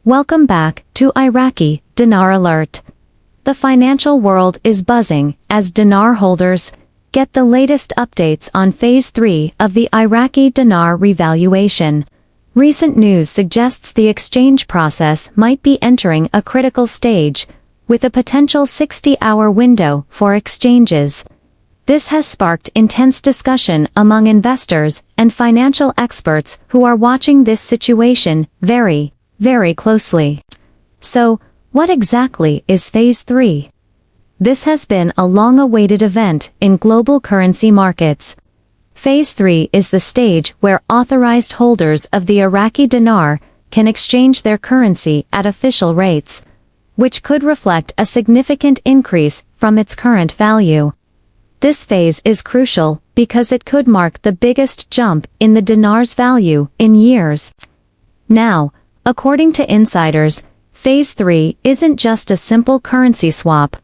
Welcome back to Iraqi Dinar Alert. The financial world is buzzing as dinar holders get the latest updates on Phase 3 of the Iraqi dinar revaluation. Recent news suggests the exchange process might be entering a critical stage, with a potential 60-hour window for exchanges. This has sparked intense discussion among investors and financial experts who are watching this situation very closely. So, what exactly is Phase 3? This has been a long-awaited event in global currency markets. Phase 3 is the stage where authorized holders of the Iraqi dinar can exchange their currency at official rates, which could reflect a significant increase from its current value. This phase is crucial because it could mark the biggest jump in the dinar's value in years. Now, according to insiders, Phase 3 isn't just a simple currency swap.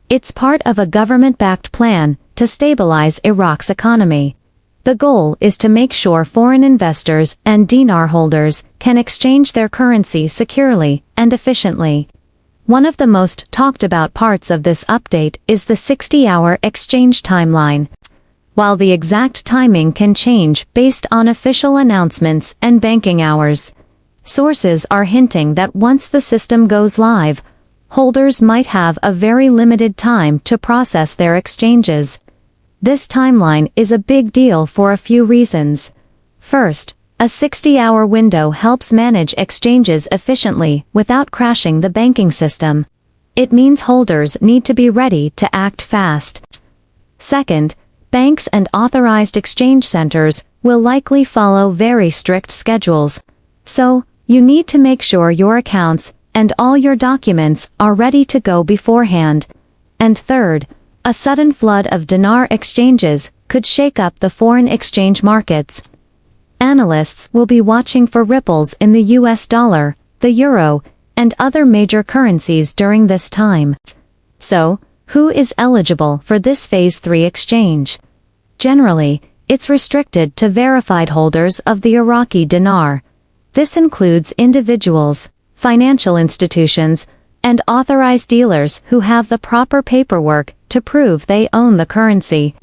It's part of a government-backed plan to stabilize Iraq's economy. The goal is to make sure foreign investors and dinar holders can exchange their currency securely and efficiently. One of the most talked about parts of this update is the 60-hour exchange timeline. While the exact timing can change based on official announcements and banking hours, sources are hinting that once the system goes live, holders might have a very limited time to process their exchanges. This timeline is a big deal for a few reasons. First, a 60-hour window helps manage exchanges efficiently without crashing the banking system. It means holders need to be ready to act fast. Second, banks and authorized exchange centers will likely follow very strict schedules. So, you need to make sure your accounts and all your documents are ready to go beforehand. And third, a sudden flood of dinar exchanges could shake up the foreign exchange markets. Analysts will be watching for ripples in the US dollar, the euro, and other major currencies during this time. So, who is eligible for this Phase 3 exchange? Generally, it's restricted to verified holders of the Iraqi dinar. This includes individuals, financial institutions, and authorized dealers who have the proper paperwork to prove they own the currency.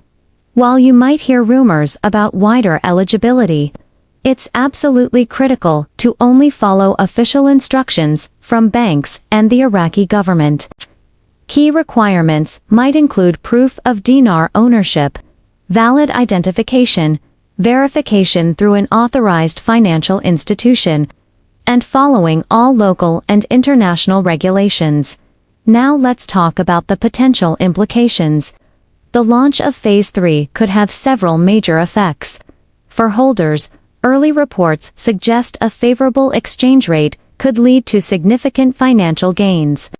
While you might hear rumors about wider eligibility, it's absolutely critical to only follow official instructions from banks and the Iraqi government. Key requirements might include proof of dinar ownership, valid identification, verification through an authorized financial institution, and following all local and international regulations. Now let's talk about the potential implications. The launch of Phase 3 could have several major effects. For holders, early reports suggest a favorable exchange rate could lead to significant financial gains.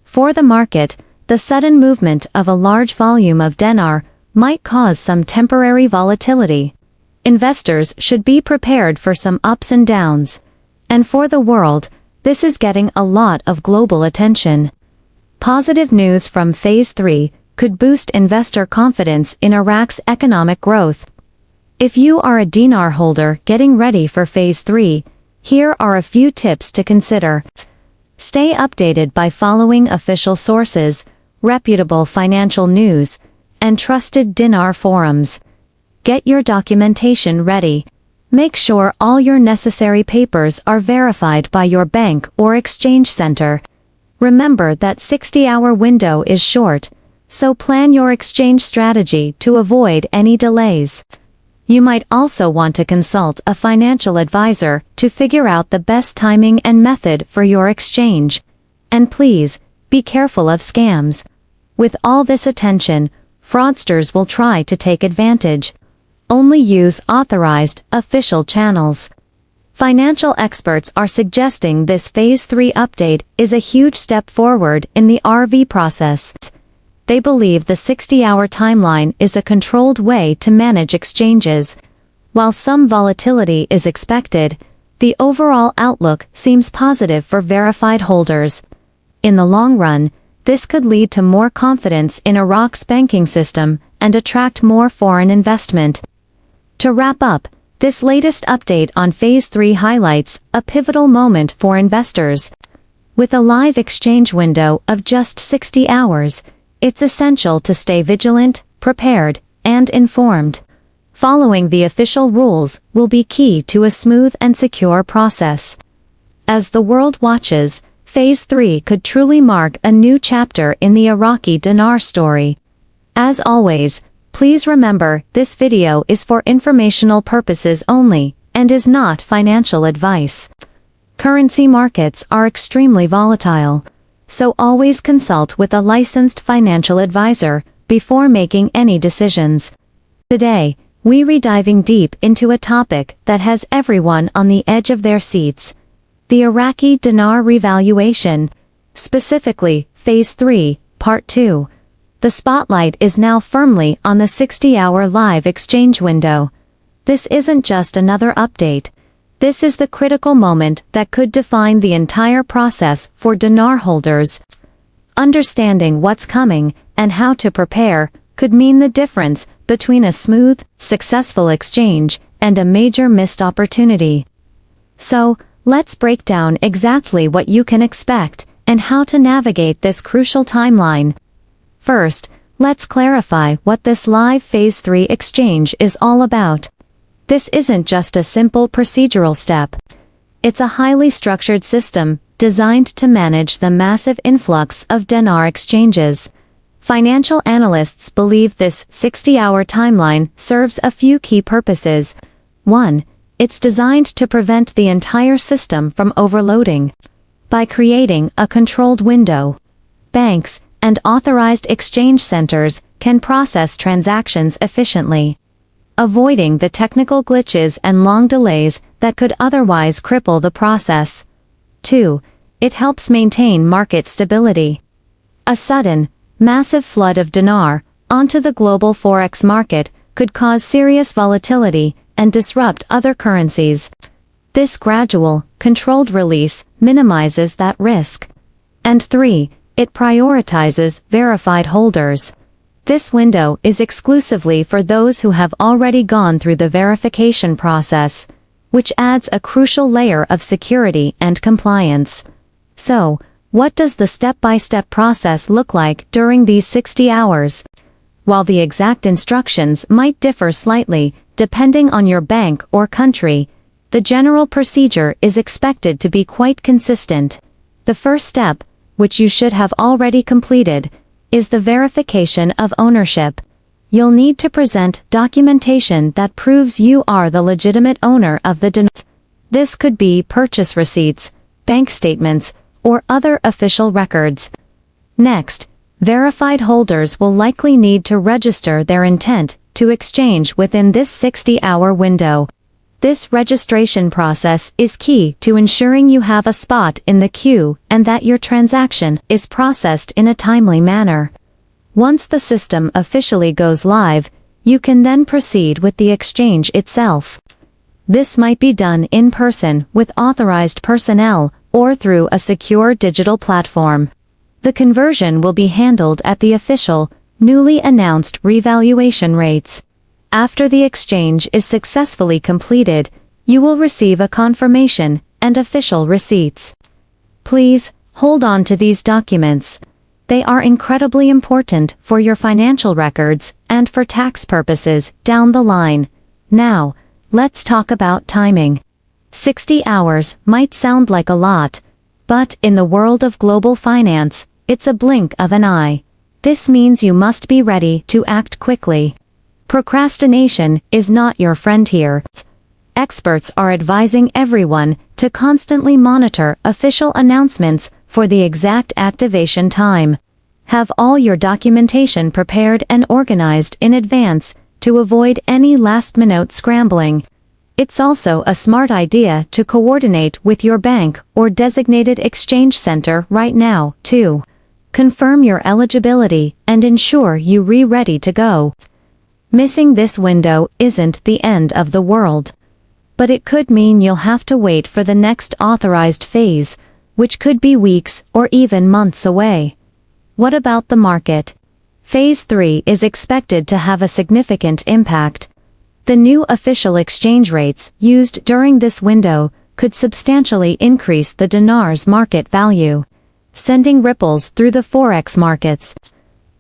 For the market, the sudden movement of a large volume of dinar might cause some temporary volatility. Investors should be prepared for some ups and downs. And for the world, this is getting a lot of global attention. Positive news from Phase 3 could boost investor confidence in Iraq's economic growth. If you are a dinar holder getting ready for Phase 3, here are a few tips to consider. Stay updated by following official sources, reputable financial news, and trusted dinar forums. Get your documentation ready. Make sure all your necessary papers are verified by your bank or exchange center. Remember that 60-hour window is short, so plan your exchange strategy to avoid any delays. You might also want to consult a financial advisor to figure out the best timing and method for your exchange. And please, be careful of scams. With all this attention, fraudsters will try to take advantage. Only use authorized, official channels. Financial experts are suggesting this Phase 3 update is a huge step forward in the RV process. They believe the 60-hour timeline is a controlled way to manage exchanges. While some volatility is expected, the overall outlook seems positive for verified holders. In the long run, this could lead to more confidence in Iraq's banking system and attract more foreign investment. To wrap up, This latest update on Phase 3 highlights a pivotal moment for investors. With a live exchange window of just 60 hours, it's essential to stay vigilant, prepared, and informed. Following the official rules will be key to a smooth and secure process. As the world watches, Phase 3 could truly mark a new chapter in the Iraqi dinar story. As always, please remember this video is for informational purposes only, and is not financial advice. Currency markets are extremely volatile, so always consult with a licensed financial advisor before making any decisions. Today, we're diving deep into a topic that has everyone on the edge of their seats: the Iraqi dinar revaluation, specifically Phase 3, Part 2. The spotlight is now firmly on the 60-hour live exchange window. This isn't just another update. This is the critical moment that could define the entire process for dinar holders. Understanding what's coming and how to prepare could mean the difference between a smooth, successful exchange and a major missed opportunity. So, let's break down exactly what you can expect and how to navigate this crucial timeline. First, let's clarify what this live Phase 3 exchange is all about. This isn't just a simple procedural step. It's a highly structured system designed to manage the massive influx of dinar exchanges. Financial analysts believe this 60-hour timeline serves a few key purposes. 1. It's designed to prevent the entire system from overloading. By creating a controlled window, banks and authorized exchange centers can process transactions efficiently, avoiding the technical glitches and long delays that could otherwise cripple the process. 2. It helps maintain market stability. A sudden, massive flood of dinar onto the global forex market could cause serious volatility and disrupt other currencies. This gradual, controlled release minimizes that risk. And 3. It prioritizes verified holders. This window is exclusively for those who have already gone through the verification process, which adds a crucial layer of security and compliance. So, what does the step-by-step process look like during these 60 hours? While the exact instructions might differ slightly, depending on your bank or country, the general procedure is expected to be quite consistent. The first step, which you should have already completed, is the verification of ownership. You'll need to present documentation that proves you are the legitimate owner of the dinar. This could be purchase receipts, bank statements, or other official records. Next, verified holders will likely need to register their intent to exchange within this 60-hour window. This registration process is key to ensuring you have a spot in the queue and that your transaction is processed in a timely manner. Once the system officially goes live, you can then proceed with the exchange itself. This might be done in person with authorized personnel or through a secure digital platform. The conversion will be handled at the official, newly announced revaluation rates. After the exchange is successfully completed, you will receive a confirmation and official receipts. Please, hold on to these documents. They are incredibly important for your financial records and for tax purposes down the line. Now, let's talk about timing. 60 hours might sound like a lot, but in the world of global finance, it's a blink of an eye. This means you must be ready to act quickly. Procrastination is not your friend here. Experts are advising everyone to constantly monitor official announcements for the exact activation time. Have all your documentation prepared and organized in advance to avoid any last-minute scrambling. It's also a smart idea to coordinate with your bank or designated exchange center right now, too. Confirm your eligibility and ensure you're ready to go. Missing this window isn't the end of the world. But it could mean you'll have to wait for the next authorized phase, which could be weeks or even months away. What about the market? Phase 3 is expected to have a significant impact. The new official exchange rates used during this window could substantially increase the dinar's market value, sending ripples through the forex markets.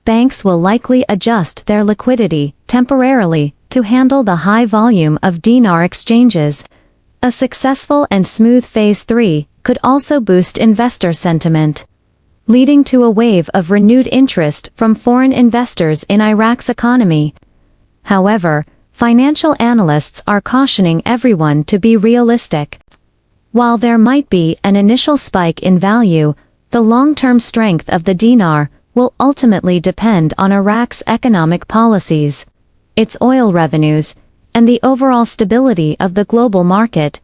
Banks will likely adjust their liquidity temporarily to handle the high volume of dinar exchanges. A successful and smooth Phase 3 could also boost investor sentiment, leading to a wave of renewed interest from foreign investors in Iraq's economy. However, financial analysts are cautioning everyone to be realistic. While there might be an initial spike in value, the long-term strength of the dinar will ultimately depend on Iraq's economic policies, its oil revenues, and the overall stability of the global market.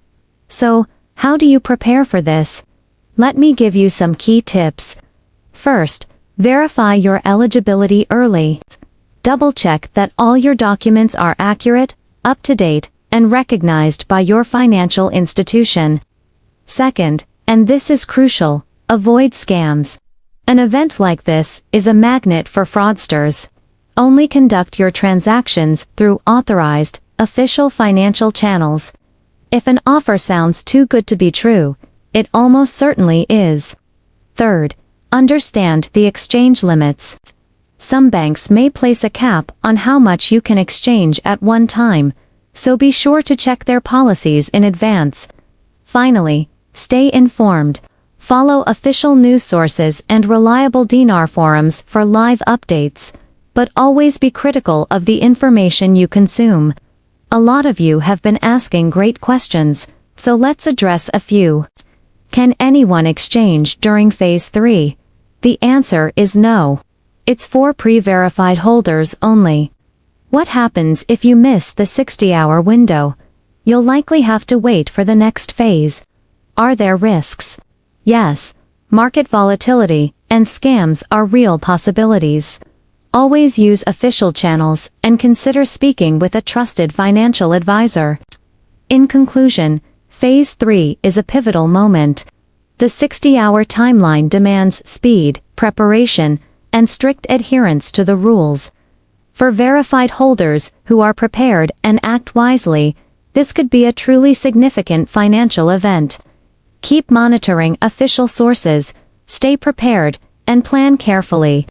So, how do you prepare for this? Let me give you some key tips. First, verify your eligibility early. Double-check that all your documents are accurate, up-to-date, and recognized by your financial institution. Second, and this is crucial, avoid scams. An event like this is a magnet for fraudsters. Only conduct your transactions through authorized, official financial channels. If an offer sounds too good to be true, it almost certainly is. Third, understand the exchange limits. Some banks may place a cap on how much you can exchange at one time, so be sure to check their policies in advance. Finally, stay informed. Follow official news sources and reliable dinar forums for live updates, but always be critical of the information you consume. A lot of you have been asking great questions, so let's address a few. Can anyone exchange during Phase 3? The answer is no. It's for pre-verified holders only. What happens if you miss the 60-hour window? You'll likely have to wait for the next phase. Are there risks? Yes, market volatility and scams are real possibilities. Always use official channels and consider speaking with a trusted financial advisor. In conclusion, Phase 3 is a pivotal moment. The 60-hour timeline demands speed, preparation, and strict adherence to the rules. For verified holders who are prepared and act wisely, this could be a truly significant financial event. Keep monitoring official sources, stay prepared, and plan carefully.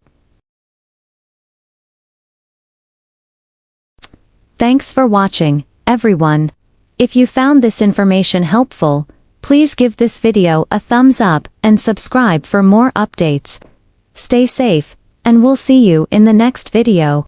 Thanks for watching, everyone. If you found this information helpful, please give this video a thumbs up and subscribe for more updates. Stay safe, and we'll see you in the next video.